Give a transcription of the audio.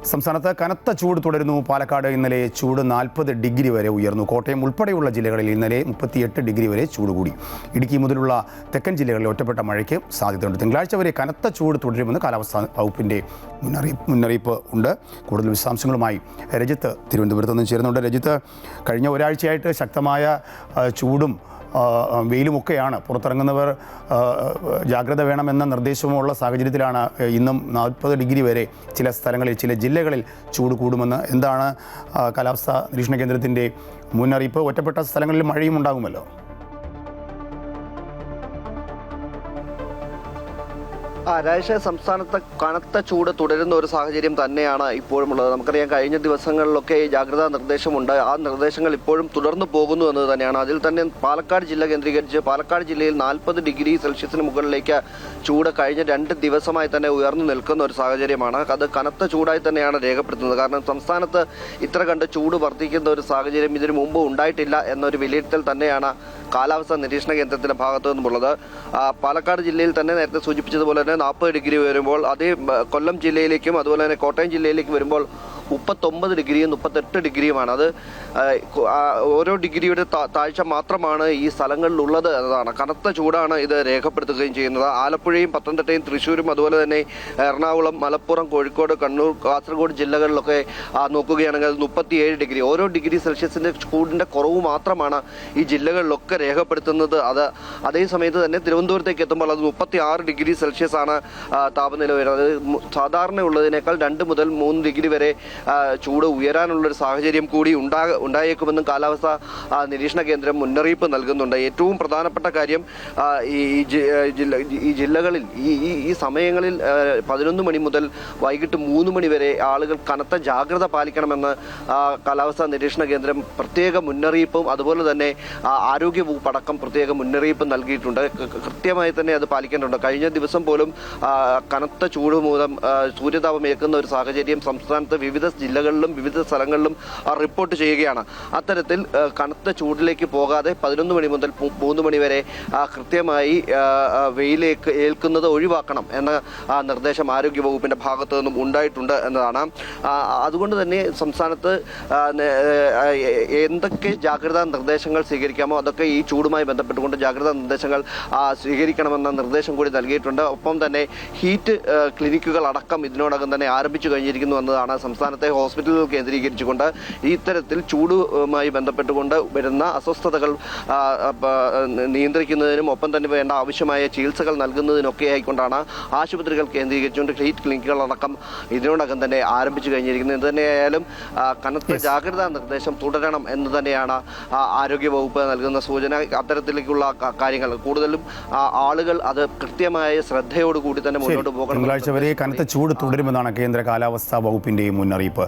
സംസ്ഥാനത്ത് കനത്ത ചൂട് തുടരുന്നു. പാലക്കാട് ഇന്നലെ ചൂട് 40 ഡിഗ്രി വരെ ഉയർന്നു. കോട്ടയം ഉൾപ്പെടെയുള്ള ജില്ലകളിൽ ഇന്നലെ 38 ഡിഗ്രി വരെ ചൂട് കൂടി. ഇടുക്കി മുതലുള്ള തെക്കൻ ജില്ലകളിൽ ഒറ്റപ്പെട്ട മഴയ്ക്ക് സാധ്യതയുണ്ട്. തിങ്കളാഴ്ച വരെ കനത്ത ചൂട് തുടരുമെന്ന് കാലാവസ്ഥാ വകുപ്പിൻ്റെ മുന്നറിയിപ്പ് ഉണ്ട്. കൂടുതൽ വിശദാംശങ്ങളുമായി രജിത്ത് തിരുവനന്തപുരത്ത് നിന്ന് ചേരുന്നുണ്ട്. രജിത്ത്, കഴിഞ്ഞ ഒരാഴ്ചയായിട്ട് ശക്തമായ ചൂടും വെയിലുമൊക്കെയാണ്. പുറത്തിറങ്ങുന്നവർ ജാഗ്രത വേണമെന്ന നിർദ്ദേശവുമുള്ള സാഹചര്യത്തിലാണ് ഇന്നും 40 ഡിഗ്രി വരെ ചില സ്ഥലങ്ങളിൽ, ചില ജില്ലകളിൽ ചൂട് കൂടുമെന്ന്. എന്താണ് കാലാവസ്ഥാ നിരീക്ഷണ കേന്ദ്രത്തിൻ്റെ മുന്നറിയിപ്പ്? ഒറ്റപ്പെട്ട സ്ഥലങ്ങളിൽ മഴയും ഉണ്ടാകുമല്ലോ. രാജേഷ്, സംസ്ഥാനത്ത് കനത്ത ചൂട് തുടരുന്ന ഒരു സാഹചര്യം തന്നെയാണ് ഇപ്പോഴുമുള്ളത്. നമുക്കറിയാം, കഴിഞ്ഞ ദിവസങ്ങളിലൊക്കെ ജാഗ്രതാ നിർദ്ദേശമുണ്ട്. ആ നിർദ്ദേശങ്ങൾ ഇപ്പോഴും തുടർന്നു പോകുന്നു എന്നത് തന്നെയാണ്. അതിൽ തന്നെ പാലക്കാട് ജില്ല കേന്ദ്രീകരിച്ച് പാലക്കാട് ജില്ലയിൽ 40 ഡിഗ്രി സെൽഷ്യസിന് മുകളിലേക്ക് ചൂട് കഴിഞ്ഞ 2 ദിവസമായി തന്നെ ഉയർന്നു നിൽക്കുന്ന ഒരു സാഹചര്യമാണ്. അത് കനത്ത ചൂടായി തന്നെയാണ് രേഖപ്പെടുത്തുന്നത്. കാരണം സംസ്ഥാനത്ത് ഇത്ര കണ്ട് ചൂട് വർദ്ധിക്കുന്ന ഒരു സാഹചര്യം ഇതിനു മുമ്പ് ഉണ്ടായിട്ടില്ല എന്നൊരു വിലയിരുത്തൽ തന്നെയാണ് കാലാവസ്ഥാ നിരീക്ഷണ കേന്ദ്രത്തിന്റെ ഭാഗത്തു നിന്നുമുള്ളത്. പാലക്കാട് ജില്ലയിൽ തന്നെ നേരത്തെ സൂചിപ്പിച്ചതുപോലെ തന്നെ 40 ഡിഗ്രി വരുമ്പോൾ അതേ കൊല്ലം ജില്ലയിലേക്കും അതുപോലെ തന്നെ കോട്ടയം ജില്ലയിലേക്ക് വരുമ്പോൾ 39 ഡിഗ്രിയും 38 ഡിഗ്രിയുമാണ്. അത് ഓരോ ഡിഗ്രിയുടെ താഴ്ച മാത്രമാണ് ഈ സ്ഥലങ്ങളിലുള്ളത് എന്നതാണ്. കനത്ത ചൂടാണ് ഇത് രേഖപ്പെടുത്തുകയും ചെയ്യുന്നത്. ആലപ്പുഴയും പത്തനംതിട്ടയും തൃശ്ശൂരും അതുപോലെ തന്നെ എറണാകുളം, മലപ്പുറം, കോഴിക്കോട്, കണ്ണൂർ, കാസർഗോഡ് ജില്ലകളിലൊക്കെ നോക്കുകയാണെങ്കിൽ 37 ഡിഗ്രി. ഓരോ ഡിഗ്രി സെൽഷ്യസിന്റെ ചൂടിന്റെ കുറവ് മാത്രമാണ് ഈ ജില്ലകളിലൊക്കെ രേഖപ്പെടുത്തുന്നത്. അതേ സമയത്ത് തന്നെ തിരുവനന്തപുരത്തേക്ക് എത്തുമ്പോൾ അത് 36 ഡിഗ്രി സെൽഷ്യസ് ആണ് താപനില വരുന്നത്. സാധാരണ ഉള്ളതിനേക്കാൾ 2 മുതൽ 3 ഡിഗ്രി വരെ ചൂട് ഉയരാനുള്ളൊരു സാഹചര്യം കൂടി ഉണ്ടായേക്കുമെന്നും കാലാവസ്ഥാ നിരീക്ഷണ കേന്ദ്രം മുന്നറിയിപ്പ് നൽകുന്നുണ്ട്. ഏറ്റവും പ്രധാനപ്പെട്ട കാര്യം, ഈ ജില്ലകളിൽ ഈ സമയങ്ങളിൽ 11 മണി മുതൽ വൈകിട്ട് 3 മണി വരെ ആളുകൾ കനത്ത ജാഗ്രത പാലിക്കണമെന്ന് കാലാവസ്ഥാ നിരീക്ഷണ കേന്ദ്രം പ്രത്യേക മുന്നറിയിപ്പും അതുപോലെ തന്നെ ആരോഗ്യവകുപ്പ് അടക്കം പ്രത്യേക മുന്നറിയിപ്പ് നൽകിയിട്ടുണ്ട്. കൃത്യമായി തന്നെ അത് പാലിക്കേണ്ടതുണ്ട്. കഴിഞ്ഞ ദിവസം പോലും കനത്ത ചൂട് മൂലം സൂര്യതാപം ഏൽക്കുന്ന ഒരു സാഹചര്യം സംസ്ഥാനത്ത് വിവിധ ജില്ലകളിലും വിവിധ സ്ഥലങ്ങളിലും റിപ്പോർട്ട് ചെയ്യുകയാണ്. അത്തരത്തിൽ കനത്ത ചൂടിലേക്ക് പോകാതെ 11 മണി മുതൽ 3 മണി വരെ കൃത്യമായി വെയിലേക്ക് ഏൽക്കുന്നത് ഒഴിവാക്കണം എന്ന നിർദ്ദേശം ആരോഗ്യവകുപ്പിന്റെ ഭാഗത്തു നിന്നും ഉണ്ടായിട്ടുണ്ട് എന്നതാണ്. അതുകൊണ്ട് തന്നെ സംസ്ഥാനത്ത് എന്തൊക്കെ ജാഗ്രതാ നിർദ്ദേശങ്ങൾ സ്വീകരിക്കാമോ അതൊക്കെ ഈ ചൂടുമായി ബന്ധപ്പെട്ടുകൊണ്ട് ജാഗ്രതാ നിർദ്ദേശങ്ങൾ സ്വീകരിക്കണമെന്ന നിർദ്ദേശം കൂടി നൽകിയിട്ടുണ്ട്. ഒപ്പം തന്നെ ഹീറ്റ് ക്ലിനിക്കുകൾ അടക്കം ഇതിനോടകം തന്നെ ആരംഭിച്ചു കഴിഞ്ഞിരിക്കുന്നു എന്നതാണ്. സംസ്ഥാനത്തെ ഹോസ്പിറ്റലുകൾ കേന്ദ്രീകരിച്ചുകൊണ്ട് ഇത്തരത്തിൽ ചൂടുമായി ബന്ധപ്പെട്ടുകൊണ്ട് വരുന്ന അസ്വസ്ഥതകൾ നിയന്ത്രിക്കുന്നതിനും ഒപ്പം തന്നെ വേണ്ട ആവശ്യമായ ചികിത്സകൾ നൽകുന്നതിനൊക്കെ ആയിക്കൊണ്ടാണ് ആശുപത്രികൾ കേന്ദ്രീകരിച്ചുകൊണ്ട് ഹീറ്റ് ക്ലിനിക്കുകൾ അടക്കം ഇതിനോടകം തന്നെ ആരംഭിച്ചു കഴിഞ്ഞിരിക്കുന്നത്. ഇത് തന്നെയായാലും കനത്ത ജാഗ്രതാ നിർദ്ദേശം തുടരണം എന്ന് തന്നെയാണ് ആരോഗ്യവകുപ്പ് നൽകുന്ന സൂചന. അത്തരത്തിലേക്കുള്ള കാര്യങ്ങൾ കൂടുതലും ആളുകൾ അത് കൃത്യമായ ശ്രദ്ധയോടുകൂടി തന്നെ മുന്നോട്ട് പോകണം. തിങ്കളാഴ്ച വരെ കനത്ത ചൂട് തുടരുമെന്നാണ് കേന്ദ്ര കാലാവസ്ഥാ വകുപ്പിന്റെ മുന്നറിയിപ്പ്.